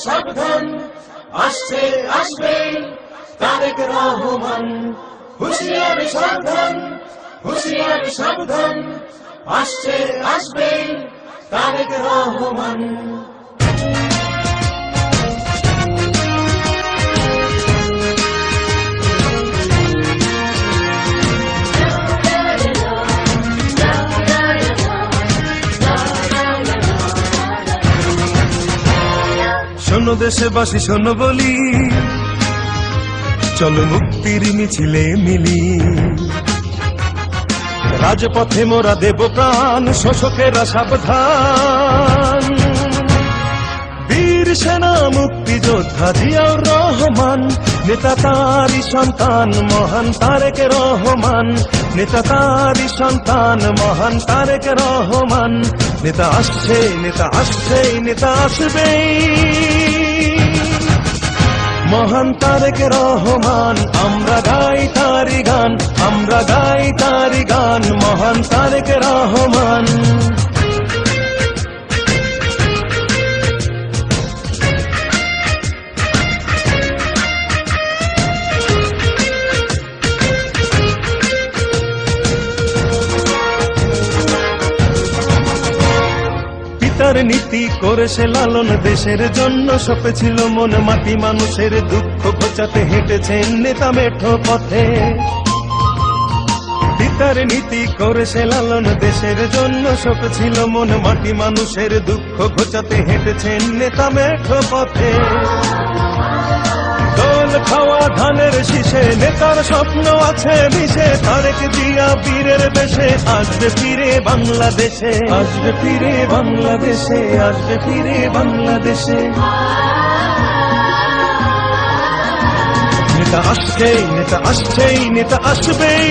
সাবধান, আসছে আসবে তারেক রহমান। হুঁশিয়ার সাবধান, হুঁশিয়ার সাবধান, আসছে আসবে তারেক রহমান। শোনো দেশবাসী শোনো বলি, চলো মুক্তির মিছিলে মিলি। রাজপথে মোরা দেব প্রাণ, শোষকেরা সাবধান। বীর সেনা মুক্তিযোদ্ধা জিয়াউর রহমান, নেতা তারই সন্তান মহান তারেক রহমান। নেতা তারই সন্তান মহান তারেক রহমান। নেতা আসছে, নেতা আসছে, নেতা আসবেই, মহান তারেক রহমান। আমরা গাই তারি গান, আমরা গাই তারি গান, মহান তারেক রহমান। পিতার নীতি করেছে লালন, দেশের জন্য সপেছিল মন মাটি। মানুষের দুঃখ ঘোচাতে হেঁটেছেন নেতা মেঠো পথে। পিতার নীতি করেছে লালন, দেশের জন্য সপেছিল মন মাটি। মানুষের দুঃখ ঘোচাতে হেঁটেছেন নেতা মেঠো পথে। দোল খাওয়া ধানের শীষে নেতার স্বপ্ন আছে মিশে। তারেক জিয়া বীরের বেশে আসবে ফিরে বাংলাদেশে, আসবে ফিরে বাংলাদেশে, আসবে ফিরে বাংলাদেশে। নেতা আসছেই, নেতা আসছেই, নেতা আসবেই,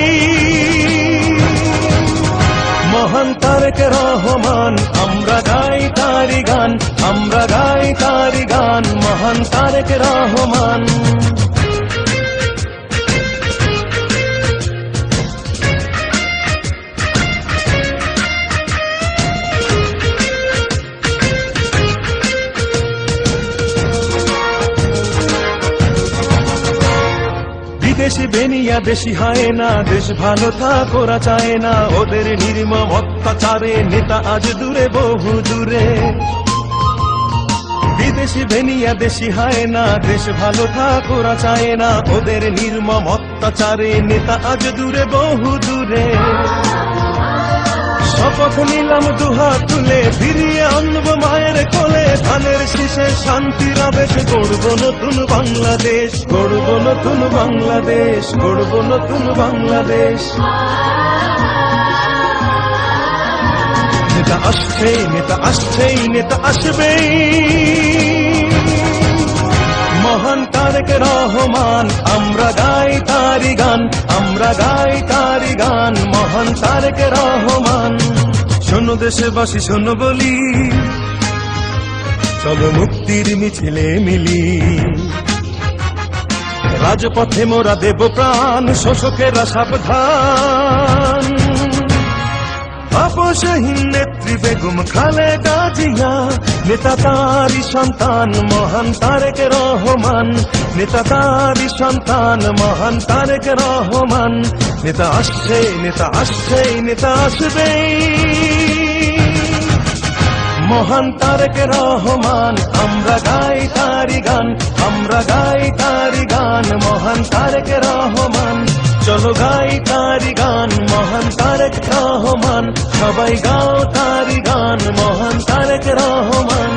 মহান তারেক রহমান। আমরা গাই তারি গান, আমরা গাই তারি গান, মহান তারেক রহমান। বিদেশি বেনিয়া দেশি হয় না, দেশ ভালো থাক ওরা চায় না। ওদের নির্মম অত্যাচারে নেতা আজ দূরে বহু দূরে। বিদেশি বেনিয়া দেশি হয় না, দেশ ভালো থাক ওরা চায় না। ওদের নির্মম অত্যাচারে নেতা আজ দূরে বহু দূরে। শপথ নিলাম দুহাত তুলে, ফিরিয়ে আনবো মায়ের কোলে। ধানের শীষে শান্তির আবেশ, গড়ব নতুন বাংলাদেশ, গড়ব নতুন বাংলাদেশ, গড়ব নতুন বাংলাদেশ। নেতা আসছেই, নেতা আসছেই, নেতা আসবেই, মহান তারেক রহমান। আমরা গাই তারি গান, আমরা গাই তারি গান, মহান তারেক রহমান। শোনো দেশবাসী শোনো বলি, চলো মুক্তির মিছিলে মিলি। রাজপথে মোরা দেব প্রাণ, শোষকেরা সাবধান। আপসহীন নেত্রী বেগম খালেদা জিয়া, নেতা তারই সন্তান মহান তারেক রহমান। নেতা তারই সন্তান মহান তারেক রহমান। নেতা আসছে, নেতা আসছে, নেতা আসবেই, মহান তারেক রহমান। আমরা গাই তারি গান, আমরা গাই তারি গান, মহান তারেক রহমান। চলো গাই তারি গান, মহান তারেক রহমান। সবাই গাও তারি গান, মহান তারেক রহমান।